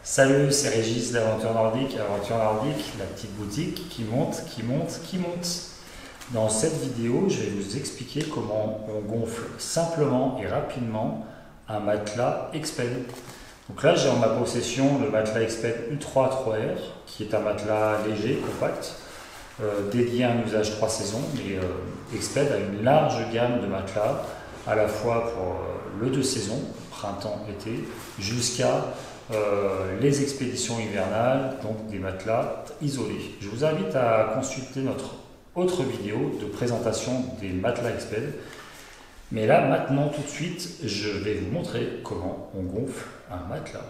Salut, c'est Régis d'Aventure Nordique. Aventure Nordique, la petite boutique qui monte, qui monte, qui monte. Dans cette vidéo, je vais vous expliquer comment on gonfle simplement et rapidement un matelas Exped. Donc là, j'ai en ma possession le matelas Exped U3 3R, qui est un matelas léger, compact, dédié à un usage 3 saisons. Mais Exped a une large gamme de matelas, à la fois pour le 2 saisons, printemps-été, jusqu'à les expéditions hivernales, donc des matelas isolés. Je vous invite à consulter notre autre vidéo de présentation des matelas Exped. Mais là, maintenant, tout de suite, je vais vous montrer comment on gonfle un matelas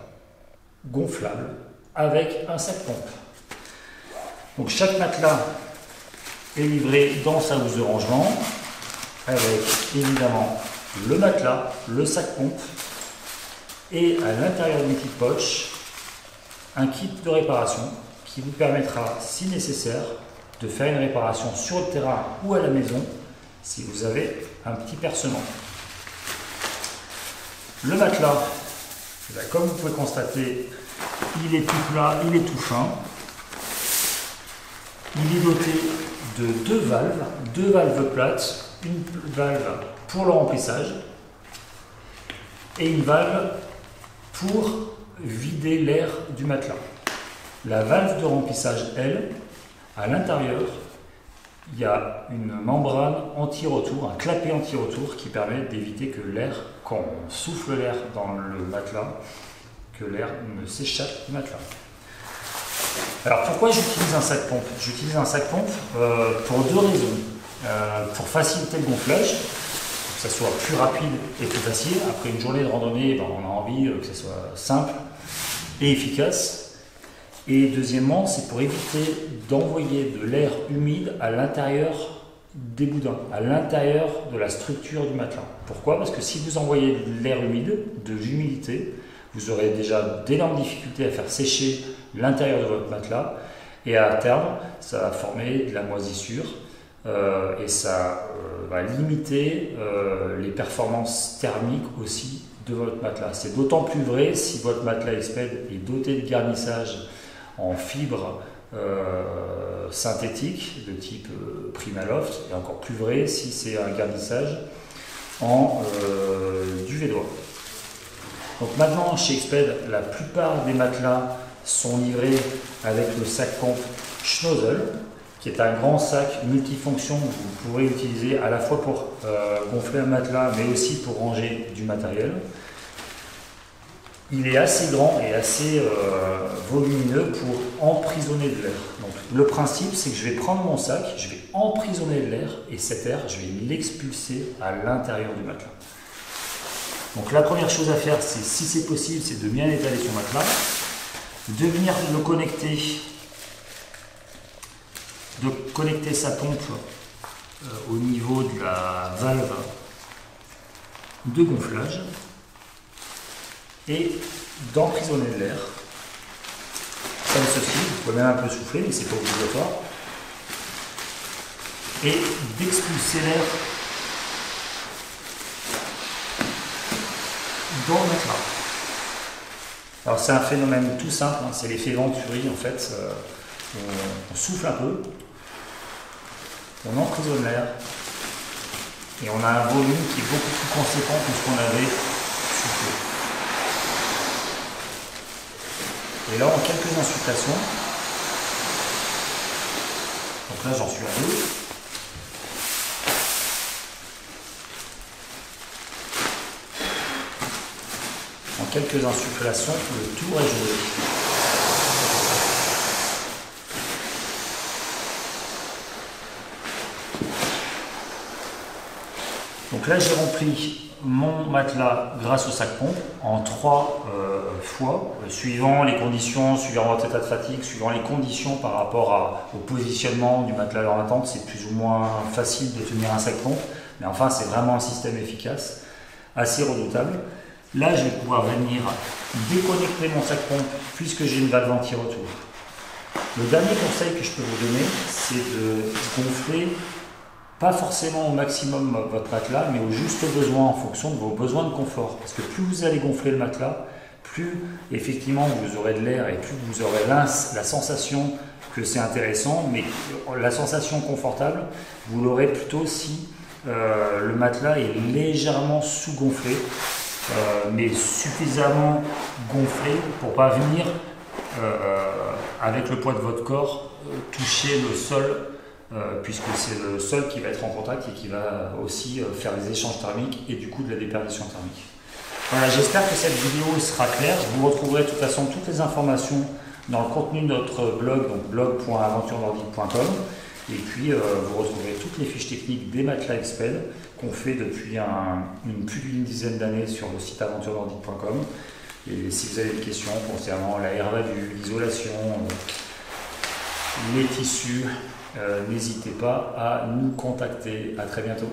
gonflable avec un sac pompe. Donc chaque matelas est livré dans sa housse de rangement avec évidemment le matelas, le sac pompe et à l'intérieur d'une petite poche un kit de réparation qui vous permettra, si nécessaire, de faire une réparation sur le terrain ou à la maison si vous avez un petit percement. Le matelas, comme vous pouvez constater, il est tout plat, il est tout fin. Il est doté de deux valves plates, une valve pour le remplissage et une valve pour vider l'air du matelas. La valve de remplissage, elle, à l'intérieur, il y a une membrane anti-retour, un clapet anti-retour qui permet d'éviter que l'air, quand on souffle l'air dans le matelas, que l'air ne s'échappe du matelas. Alors pourquoi j'utilise un sac pompe? J'utilise un sac pompe pour deux raisons. Pour faciliter le gonflage, pour que ça soit plus rapide et plus facile. Après une journée de randonnée, on a envie que ça soit simple et efficace. Et deuxièmement, c'est pour éviter d'envoyer de l'air humide à l'intérieur des boudins, à l'intérieur de la structure du matelas. Pourquoi? Parce que si vous envoyez de l'air humide, de l'humidité, vous aurez déjà d'énormes difficultés à faire sécher l'intérieur de votre matelas et à terme, ça va former de la moisissure et ça va limiter les performances thermiques aussi de votre matelas. C'est d'autant plus vrai si votre matelas Exped est doté de garnissage en fibres synthétiques de type Primaloft, et encore plus vrai si c'est un garnissage en duvédois. Donc maintenant chez Exped, la plupart des matelas sont livrés avec le sac pompe Schnozel, qui est un grand sac multifonction que vous pourrez utiliser à la fois pour gonfler un matelas mais aussi pour ranger du matériel. Il est assez grand et assez volumineux pour emprisonner de l'air. Donc le principe, c'est que je vais prendre mon sac, je vais emprisonner de l'air et cet air, je vais l'expulser à l'intérieur du matelas. Donc la première chose à faire, c'est, si c'est possible, c'est de bien étaler son matelas, de venir le connecter, de connecter sa pompe au niveau de la valve de gonflage et d'emprisonner de l'air comme ceci. Vous pouvez même un peu souffler, mais c'est pas obligatoire, et d'expulser l'air dans le matelas. Alors c'est un phénomène tout simple, hein, c'est l'effet Venturi en fait. On souffle un peu, on emprisonne l'air et on a un volume qui est beaucoup plus conséquent que ce qu'on avait soufflé. Et là, en quelques insufflations, donc là j'en suis à deux. En quelques insufflations, le tour est joué. Donc là, j'ai rempli mon matelas grâce au sac pompe en 3 fois, suivant les conditions, suivant votre état de fatigue, suivant les conditions par rapport au positionnement du matelas lors d'attente. C'est plus ou moins facile de tenir un sac pompe, mais enfin, c'est vraiment un système efficace, assez redoutable. Là, je vais pouvoir venir déconnecter mon sac pompe puisque j'ai une valve anti-retour. Le dernier conseil que je peux vous donner, c'est de gonfler pas forcément au maximum votre matelas, mais au juste besoin en fonction de vos besoins de confort. Parce que plus vous allez gonfler le matelas, plus effectivement vous aurez de l'air et plus vous aurez la sensation que c'est intéressant, mais la sensation confortable, vous l'aurez plutôt si le matelas est légèrement sous-gonflé, mais suffisamment gonflé pour pas venir avec le poids de votre corps toucher le sol, puisque c'est le sol qui va être en contact et qui va aussi faire des échanges thermiques et du coup de la déperdition thermique. Voilà, j'espère que cette vidéo sera claire. Vous retrouverez de toute façon toutes les informations dans le contenu de notre blog, donc blog.aventurenordique.com. Et puis vous retrouverez toutes les fiches techniques des matelas Exped qu'on fait depuis plus d'une dizaine d'années sur le site aventurenordique.com. Et si vous avez des questions concernant la herbe-vue, l'isolation, les tissus, n'hésitez pas à nous contacter. À très bientôt.